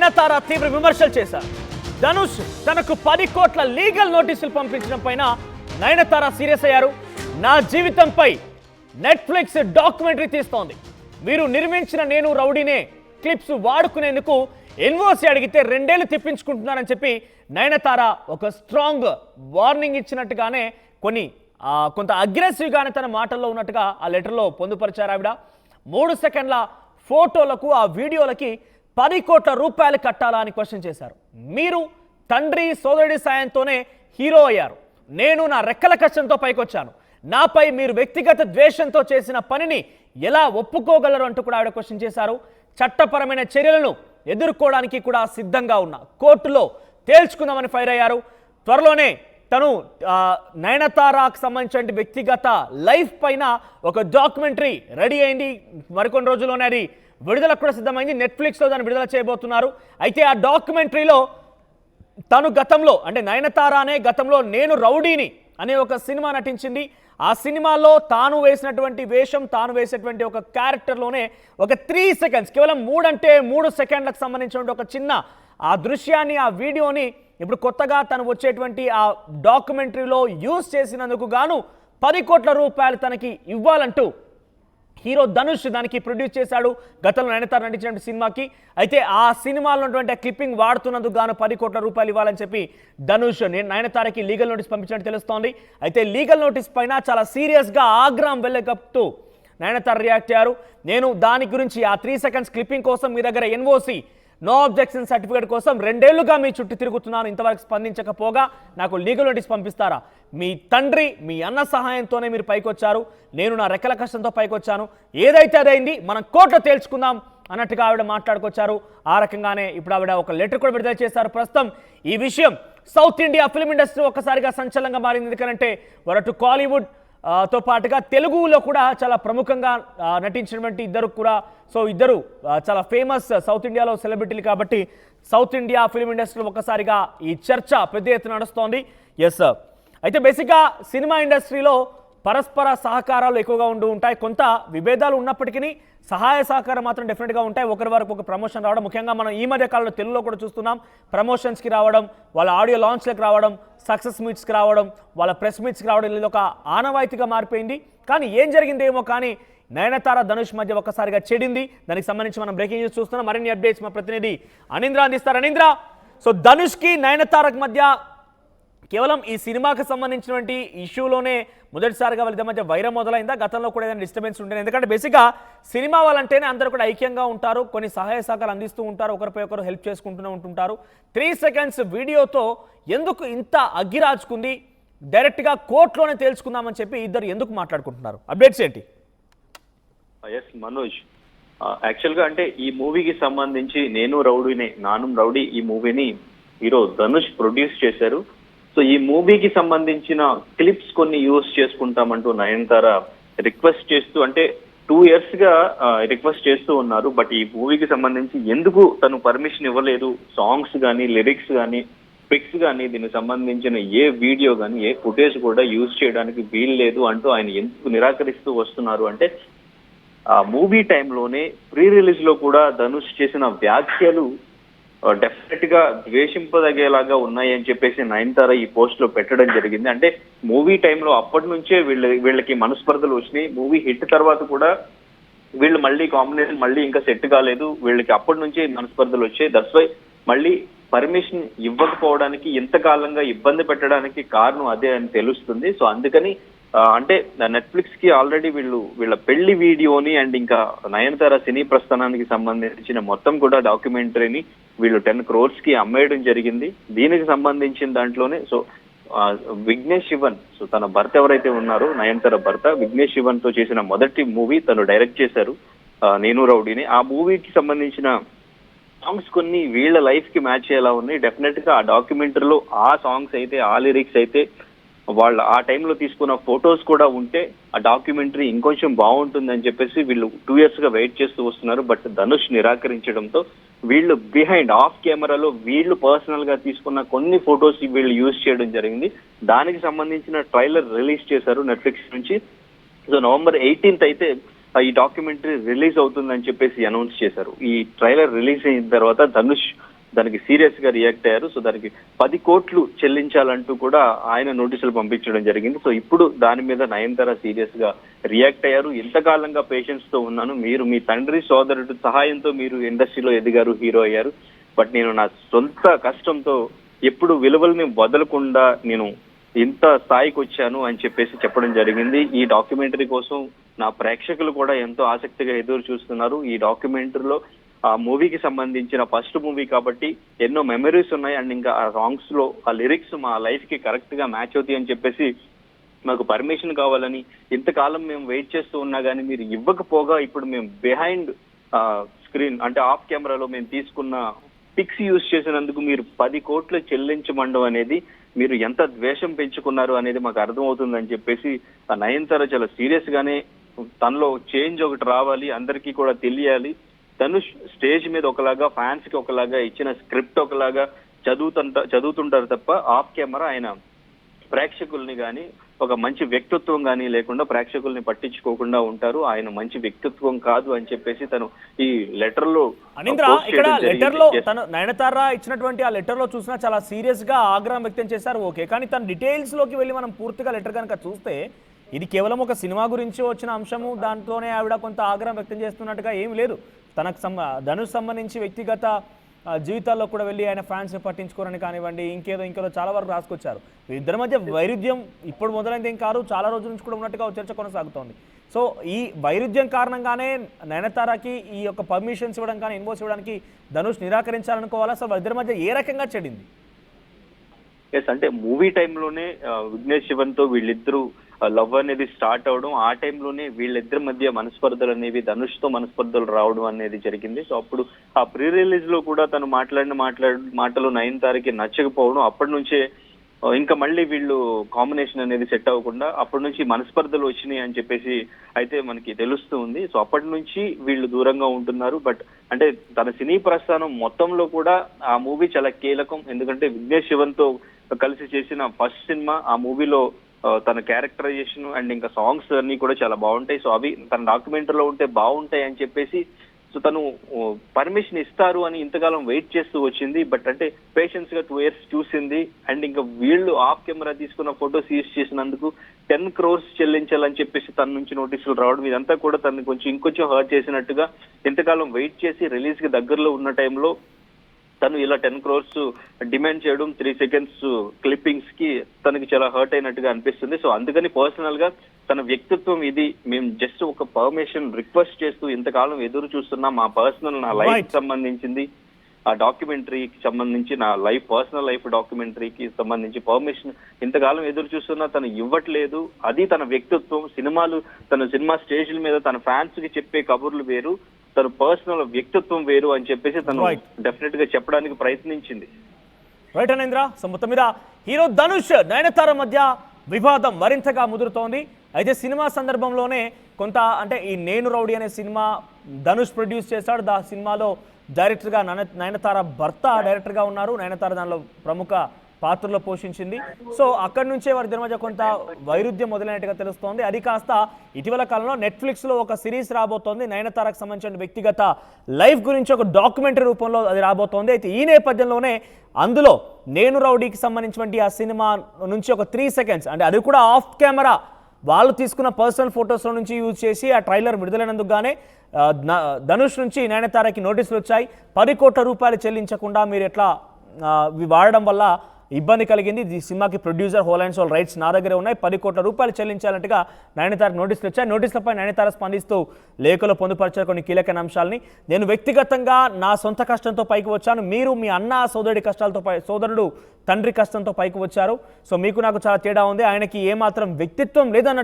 నయనతార తీవ్ర విమర్శలు చేశారు. ధనుష్ తనకు 10 కోట్ల లీగల్ నోటీసులు పంపించడం పైన నయనతార సీరియస్ అయ్యారు. నా జీవితంపై నెట్ఫ్లిక్స్ డాక్యుమెంటరీ తీస్తోంది. మీరు నిర్మించిన నేను రౌడీనే క్లిప్స్ వాడుకునేందుకు ఎన్ఓసి అడిగితే 2 ఏళ్లు తిప్పించుకుంటున్నారని చెప్పి నయనతార ఒక స్ట్రాంగ్ వార్నింగ్ ఇచ్చినట్టుగానే కొంత అగ్రెసివ్గానే తన మాటల్లో ఉన్నట్టుగా ఆ లెటర్లో పొందుపరిచారు. ఆవిడ 3 సెకండ్ల ఫోటోలకు ఆ వీడియోలకి 10 కోట్ల రూపాయలు కట్టాలా అని క్వశ్చన్ చేశారు. మీరు తండ్రి సోదరుడి సాయంతోనే హీరో అయ్యారు. నేను నా రెక్కల కష్టంతో పైకొచ్చాను. నాపై మీరు వ్యక్తిగత ద్వేషంతో చేసిన పనిని ఎలా ఒప్పుకోగలరు అంటూ కూడా ఆవిడ క్వశ్చన్ చేశారు. చట్టపరమైన చర్యలను ఎదుర్కోవడానికి కూడా సిద్ధంగా ఉన్నా, కోర్టులో తేల్చుకుందామని ఫైర్ అయ్యారు. త్వరలోనే తను నయనతారకు సంబంధించిన వ్యక్తిగత లైఫ్ పైన ఒక డాక్యుమెంటరీ రెడీ అయింది. మరికొన్ని రోజుల్లోనే అది విడుదలకు కూడా సిద్ధమైంది. నెట్ఫ్లిక్స్లో దాన్ని విడుదల చేయబోతున్నారు. అయితే ఆ డాక్యుమెంటరీలో తను గతంలో అంటే నయనతారనే గతంలో నేను రౌడీని అనే ఒక సినిమా నటించింది. ఆ సినిమాలో తాను వేసినటువంటి వేషం, తాను వేసేటువంటి ఒక క్యారెక్టర్లోనే ఒక 3 సెకండ్స్, కేవలం 3 సెకండ్లకు సంబంధించిన ఒక చిన్న ఆ దృశ్యాన్ని, ఆ వీడియోని ఇప్పుడు కొత్తగా తను వచ్చేటువంటి ఆ డాక్యుమెంటరీలో యూజ్ చేసినందుకు గాను 10 కోట్ల రూపాయలు తనకి ఇవ్వాలంటూ హీరో ధనుష్ దానికి ప్రొడ్యూస్ చేశాడు గతంలో నయనతార నటించిన సినిమాకి. అయితే ఆ సినిమాలో ఉన్నటువంటి క్లిప్పింగ్ వాడుతున్నందుకు గాను 10 కోట్ల రూపాయలు ఇవ్వాలని చెప్పి ధనుష్ నయనతారకి లీగల్ నోటీస్ పంపించినట్టు తెలుస్తోంది. అయితే లీగల్ నోటీస్ పైన చాలా సీరియస్గా ఆగ్రహం వెళ్ళగప్తూ నయనతార రియాక్ట్ అయ్యారు. నేను దాని గురించి ఆ 3 సెకండ్స్ క్లిప్పింగ్ కోసం మీ దగ్గర ఎన్ఓసి నో అబ్జెక్షన్ సర్టిఫికేట్ కోసం 2 ఏళ్లుగా మీ చుట్టూ తిరుగుతున్నాను, ఇంతవరకు స్పందించకపోగా నాకు లీగల్ నోటీస్ పంపిస్తారా? మీ తండ్రి మీ అన్న సహాయంతోనే మీరు పైకొచ్చారు, నేను నా రెక్కల కష్టంతో పైకొచ్చాను, ఏదైతే అదైంది మనం కోర్టులో తేల్చుకుందాం అన్నట్టుగా ఆవిడ మాట్లాడుకొచ్చారు. ఆ రకంగానే ఇప్పుడు ఆవిడ ఒక లెటర్ కూడా విడుదల చేశారు. ప్రస్తుతం ఈ విషయం సౌత్ ఇండియా ఫిల్మ్ ఇండస్ట్రీ ఒక్కసారిగా సంచలనంగా మారింది. ఎందుకంటే వరటు కాలీవుడ్ తో పాటుగా తెలుగులో కూడా చాలా ప్రముఖంగా నటించినటువంటి ఇద్దరు చాలా ఫేమస్ సౌత్ ఇండియాలో సెలబ్రిటీలు కాబట్టి సౌత్ ఇండియా ఫిల్మ్ ఇండస్ట్రీలో ఒక్కసారిగా ఈ చర్చ పెద్ద ఎత్తున నడుస్తోంది. ఎస్, అయితే బేసిక్గా సినిమా ఇండస్ట్రీలో పరస్పర సహకారాలు ఎక్కువగా ఉంటాయి. కొంత విభేదాలు ఉన్నప్పటికీ సహాయ సహకారం మాత్రం డెఫినెట్గా ఉంటాయి. ఒకరి వరకు ఒక ప్రమోషన్ రావడం, ముఖ్యంగా మనం ఈ మధ్య కాలంలో తెలుగులో కూడా చూస్తున్నాం. ప్రమోషన్స్కి రావడం, వాళ్ళ ఆడియో లాంచ్లకు రావడం, సక్సెస్ మీట్స్కి రావడం, వాళ్ళ ప్రెస్ మీట్స్కి రావడం, ఇది ఒక ఆనవాయితీగా మారిపోయింది. కానీ ఏం జరిగిందేమో కానీ నయనతార ధనుష్ మధ్య ఒక్కసారిగా చెడింది. దానికి సంబంధించి మనం బ్రేకింగ్ న్యూస్ చూస్తున్నాం. మరిన్ని అప్డేట్స్ మా ప్రతినిధి అనింద్ర అందిస్తారు. అనింద్ర, సో ధనుష్కి నయనతారకు మధ్య కేవలం ఈ సినిమాకి సంబంధించినటువంటి ఇష్యూలోనే మొదటిసారిగా వాళ్ళిద్దరి మధ్య వైరం మొదలైందా? గతంలో కూడా ఏదైనా డిస్టర్బెన్స్ ఉంటుంది? ఎందుకంటే బేసిక్గా సినిమా వాళ్ళంటేనే అందరూ కూడా ఐక్యంగా ఉంటారు, కొన్ని సహాయ సహకారాలు అందిస్తూ ఉంటారు, ఒకరిపై ఒకరు హెల్ప్ చేసుకుంటూనే ఉంటుంటారు. 3 సెకండ్స్ వీడియోతో ఎందుకు ఇంత అగ్గిరాజుకుంది? డైరెక్ట్గా కోర్టులోనే తేల్చుకుందామని చెప్పి ఇద్దరు ఎందుకు మాట్లాడుకుంటున్నారు? అప్డేట్స్ ఏంటి? ఎస్ మనోజ్, యాక్చువల్గా అంటే ఈ మూవీకి సంబంధించి నేను రౌడీనే నాను రౌడీ ఈ మూవీని హీరో ధనుష్ ప్రొడ్యూస్ చేశారు. సో ఈ మూవీకి సంబంధించిన క్లిప్స్ కొన్ని యూజ్ చేసుకుంటామంటూ నయనతార రిక్వెస్ట్ చేస్తూ, అంటే 2 years గా రిక్వెస్ట్ చేస్తూ ఉన్నారు. బట్ ఈ మూవీకి సంబంధించి ఎందుకు తను పర్మిషన్ ఇవ్వలేదు, సాంగ్స్ కానీ లిరిక్స్ కానీ పిక్స్ కానీ దీనికి సంబంధించిన ఏ వీడియో కానీ ఏ ఫుటేజ్ కూడా యూజ్ చేయడానికి వీలు లేదు అంటూ ఆయన ఎందుకు నిరాకరిస్తూ వస్తున్నారు అంటే, ఆ మూవీ టైంలోనే ప్రీ రిలీజ్ లో కూడా ధనుష్ చేసిన వ్యాఖ్యలు డెఫినెట్ గా ద్వేషింపదగేలాగా ఉన్నాయి అని చెప్పేసి నయనతార ఈ పోస్ట్ లో పెట్టడం జరిగింది. అంటే మూవీ టైంలో అప్పటి నుంచే వీళ్ళకి మనస్పర్ధలు వచ్చినాయి. మూవీ హిట్ తర్వాత కూడా వీళ్ళు మళ్ళీ కాంబినేషన్ మళ్ళీ ఇంకా సెట్ కాలేదు, వీళ్ళకి అప్పటి నుంచే మనస్పర్ధలు వచ్చాయి. దట్స్ వై మళ్ళీ పర్మిషన్ ఇవ్వకపోవడానికి ఇంతకాలంగా ఇబ్బంది పెట్టడానికి కారణం అదే అని తెలుస్తుంది. సో అందుకని అంటే నెట్ఫ్లిక్స్ కి ఆల్రెడీ వీళ్ళ పెళ్లి వీడియోని అండ్ ఇంకా నయనతార సినీ ప్రస్థానానికి సంబంధించిన మొత్తం కూడా డాక్యుమెంటరీని వీళ్ళు 10 crores కి అమ్మేయడం జరిగింది. దీనికి సంబంధించిన దాంట్లోనే సో విఘ్నేష్ శివన్, సో తన భర్త ఎవరైతే ఉన్నారో నయనతార భర్త విఘ్నేష్ శివన్ తో చేసిన మొదటి మూవీ తను డైరెక్ట్ చేశారు, నేను రౌడీని. ఆ మూవీకి సంబంధించిన సాంగ్స్ కొన్ని వీళ్ళ లైఫ్ కి మ్యాచ్ అయ్యేలా ఉన్నాయి. డెఫినెట్ గా ఆ డాక్యుమెంటరీలో ఆ సాంగ్స్ అయితే, ఆ లిరిక్స్ అయితే, వాళ్ళ ఆ టైంలో తీసుకున్న ఫొటోస్ కూడా ఉంటే ఆ డాక్యుమెంటరీ ఇంకొంచెం బాగుంటుందని చెప్పేసి వీళ్ళు 2 years గా వెయిట్ చేస్తూ వస్తున్నారు. బట్ ధనుష్ నిరాకరించడంతో వీళ్ళు బిహైండ్ ఆఫ్ కెమెరాలో వీళ్ళు పర్సనల్ గా తీసుకున్న కొన్ని ఫొటోస్ వీళ్ళు యూజ్ చేయడం జరిగింది. దానికి సంబంధించిన ట్రైలర్ రిలీజ్ చేశారు నెట్ఫ్లిక్స్ నుంచి. సో November 18th అయితే ఈ డాక్యుమెంటరీ రిలీజ్ అవుతుందని చెప్పేసి అనౌన్స్ చేశారు. ఈ ట్రైలర్ రిలీజ్ అయిన తర్వాత ధనుష్ దానికి సీరియస్ గా రియాక్ట్ అయ్యారు. సో దానికి 10 కోట్లు చెల్లించాలంటూ కూడా ఆయన నోటీసులు పంపించడం జరిగింది. సో ఇప్పుడు దాని మీద నయనతార సీరియస్ గా రియాక్ట్ అయ్యారు. ఎంతకాలంగా పేషెన్స్ తో ఉన్నాను, మీరు మీ తండ్రి సోదరుడి సహాయంతో మీరు ఇండస్ట్రీలో ఎదిగారు, హీరో అయ్యారు. బట్ నేను నా సొంత కష్టంతో ఎప్పుడు విలువల్ని వదలకుండా నేను ఇంత స్థాయికి వచ్చాను అని చెప్పేసి చెప్పడం జరిగింది. ఈ డాక్యుమెంటరీ కోసం నా ప్రేక్షకులు కూడా ఎంతో ఆసక్తిగా ఎదురు చూస్తున్నారు. ఈ డాక్యుమెంటరీలో ఆ మూవీకి సంబంధించిన ఫస్ట్ మూవీ కాబట్టి ఎన్నో మెమరీస్ ఉన్నాయి. అండ్ ఇంకా ఆ సాంగ్స్ లో ఆ లిరిక్స్ మా లైఫ్ కి కరెక్ట్ గా మ్యాచ్ అవుతాయి అని చెప్పేసి మాకు పర్మిషన్ కావాలని ఇంతకాలం మేము వెయిట్ చేస్తూ ఉన్నా కానీ మీరు ఇవ్వకపోగా ఇప్పుడు మేము బిహైండ్ స్క్రీన్ అంటే ఆఫ్ కెమెరాలో మేము తీసుకున్న పిక్స్ యూజ్ చేసినందుకు మీరు 10 కోట్లు చెల్లించమండం అనేది మీరు ఎంత ద్వేషం పెంచుకున్నారు అనేది మాకు అర్థమవుతుందని చెప్పేసి ఆ నయనతార చాలా సీరియస్ గానే తనలో చేంజ్ ఒకటి రావాలి, అందరికీ కూడా తెలియాలి. ధనుష్ స్టేజ్ మీద ఒకలాగా, ఫ్యాన్స్ కి ఒకలాగా, ఇచ్చిన స్క్రిప్ట్ ఒకలాగా చదువుతుంటారు తప్ప ఆఫ్ కెమెరా ఆయన ప్రేక్షకుల్ని కానీ ఒక మంచి వ్యక్తిత్వం కానీ లేకుండా ప్రేక్షకుల్ని పట్టించుకోకుండా ఉంటారు. ఆయన మంచి వ్యక్తిత్వం కాదు అని చెప్పేసి తను ఈ లెటర్ లో అనింద్ర ఇక్కడ లెటర్ లో తను నయనతార ఇచ్చినటువంటి ఆ లెటర్ లో చూసినా చాలా సీరియస్ గా ఆగ్రహం వ్యక్తం చేశారు. ఓకే, కానీ తన డీటెయిల్స్ లోకి వెళ్ళి మనం పూర్తిగా లెటర్ కనుక చూస్తే ఇది కేవలం ఒక సినిమా గురించి వచ్చిన అంశము, దాంట్లోనే ఆవిడ కొంత ఆగ్రహం వ్యక్తం చేస్తున్నట్టుగా ఏమి లేదు. తనకు ధనుష్ సంబంధించి వ్యక్తిగత జీవితాల్లో కూడా వెళ్ళి ఆయన ఫ్యాన్స్ని పట్టించుకోరని కానివ్వండి, ఇంకేదో చాలా వరకు రాసుకొచ్చారు. ఇద్దరి మధ్య వైరుధ్యం ఇప్పుడు మొదలైంది ఏం కాదు, చాలా రోజుల నుంచి కూడా ఉన్నట్టుగా చర్చ కొనసాగుతోంది. సో ఈ వైరుధ్యం కారణంగానే నయనతారకి ఈ యొక్క పర్మిషన్స్ ఇవ్వడం కానీ ఇన్వోస్ ఇవ్వడానికి ధనుష్ నిరాకరించాలనుకోవాలా? అసలు ఇద్దరి మధ్య ఏ రకంగా చెడింది? ఎస్, అంటే మూవీ టైంలోనే విఘ్నేష్ శివన్ తో వీళ్ళిద్దరూ లవ్ అనేది స్టార్ట్ అవడం, ఆ టైంలోనే వీళ్ళిద్దరి మధ్య మనస్పర్ధలు అనేవి, ధనుష్ తో మనస్పర్ధలు రావడం అనేది జరిగింది. సో అప్పుడు ఆ ప్రీ రిలీజ్ లో కూడా తను మాట్లాడిన మాటలు నయనతారకి నచ్చకపోవడం, అప్పటి నుంచే ఇంకా మళ్ళీ వీళ్ళు కాంబినేషన్ అనేది సెట్ అవ్వకుండా అప్పటి నుంచి మనస్పర్ధలు వచ్చినాయి అని చెప్పేసి అయితే మనకి తెలుస్తూ ఉంది. సో అప్పటి నుంచి వీళ్ళు దూరంగా ఉంటున్నారు. బట్ అంటే తన సినీ ప్రస్థానం మొత్తంలో కూడా ఆ మూవీ చాలా కీలకం. ఎందుకంటే విఘ్నేష్ శివన్ తో కలిసి చేసిన ఫస్ట్ సినిమా, ఆ మూవీలో తన క్యారెక్టరైజేషన్ అండ్ ఇంకా సాంగ్స్ అన్ని కూడా చాలా బాగుంటాయి. సో అవి తన డాక్యుమెంటరీలో ఉంటే బాగుంటాయి అని చెప్పేసి సో తను పర్మిషన్ ఇస్తారు అని ఇంతకాలం వెయిట్ చేస్తూ వచ్చింది. బట్ అంటే పేషెన్స్ గా 2 years చూసింది. అండ్ ఇంకా వీళ్ళు ఆఫ్ కెమెరా తీసుకున్న ఫోటోస్ యూజ్ చేసినందుకు 10 crores చెల్లించాలని చెప్పేసి తన నుంచి నోటీసులు రావడం, ఇదంతా కూడా తనని ఇంకొంచెం హర్ట్ చేసినట్టుగా. ఇంతకాలం వెయిట్ చేసి రిలీజ్ కి దగ్గరలో ఉన్న టైంలో తను ఇలా 10 crores డిమాండ్ చేయడం, 3 seconds క్లిప్పింగ్స్ కి తనకి చాలా హర్ట్ అయినట్టుగా అనిపిస్తుంది. సో అందుకని పర్సనల్ గా తన వ్యక్తిత్వం ఇది, మేము జస్ట్ ఒక పర్మిషన్ రిక్వెస్ట్ చేస్తూ ఇంతకాలం ఎదురు చూస్తున్నా మా పర్సనల్ నా లైఫ్ సంబంధించింది, ఆ డాక్యుమెంటరీకి సంబంధించి నా పర్సనల్ లైఫ్ డాక్యుమెంటరీకి సంబంధించి పర్మిషన్ ఇంతకాలం ఎదురు చూస్తున్నా తను ఇవ్వట్లేదు. అది తన వ్యక్తిత్వం. తన సినిమా స్టేజ్ల మీద తన ఫ్యాన్స్ కి చెప్పే కబుర్లు వేరు, తన పర్సనల్ వ్యక్తిత్వం వేరు అని చెప్పేసి తను డెఫినెట్ గా చెప్పడానికి ప్రయత్నించింది. రైట్ అనేంద్ర. సో మొత్తం మీద హీరో ధనుష్ నయనతార మధ్య వివాదం మరింతగా ముదురుతోంది. అయితే సినిమా సందర్భంలోనే కొంత అంటే ఈ నేను రౌడీ అనే సినిమా ధనుష్ ప్రొడ్యూస్ చేశాడు. దా సినిమాలో డైరెక్టర్గా నయనతార భర్త డైరెక్టర్గా ఉన్నారు. నయనతార దానిలో ప్రముఖ పాత్రలో పోషించింది. సో అక్కడి నుంచే వారి మధ్య కొంత వైరుధ్యం మొదలైనట్టుగా తెలుస్తోంది. అది కాస్త ఇటీవల కాలంలో నెట్ఫ్లిక్స్లో ఒక సిరీస్ రాబోతోంది. నయనతారకు సంబంధించిన వ్యక్తిగత లైఫ్ గురించి ఒక డాక్యుమెంటరీ రూపంలో అది రాబోతోంది. అయితే ఈ నేపథ్యంలోనే అందులో నేను రౌడీకి సంబంధించినటువంటి ఆ సినిమా నుంచి ఒక 3 seconds అంటే అది కూడా ఆఫ్ కెమెరా వాళ్ళు తీసుకున్న పర్సనల్ ఫొటోస్లో నుంచి యూజ్ చేసి ఆ ట్రైలర్ విడుదలైనందుకు గానే ధనుష్ నుంచి నయనతారకి నోటీసులు వచ్చాయి. 10 కోట్ల రూపాయలు చెల్లించకుండా మీరు ఎట్లా వాడడం వల్ల ఇబ్బంది కలిగింది. ఈ సినిమాకి producer whole and soul rights నా దగ్గర ఉన్నాయి, 10 కోట్ల రూపాయలు చెల్లించాలంటగా నయనతారకు నోటీసులు వచ్చాయి. నోటీసులపై నయనతార స్పందిస్తూ లేఖలో పొందుపరిచారు కొన్ని కీలకమైన అంశాలని. నేను వ్యక్తిగతంగా నా సొంత కష్టంతో పైకి వచ్చాను, మీరు మీ అన్న సోదరుడు తండ్రి కష్టంతో పైకి వచ్చారు. సో మీకు నాకు చాలా తేడా ఉంది, ఆయనకి ఏమాత్రం వ్యక్తిత్వం లేదన్నట్టుగా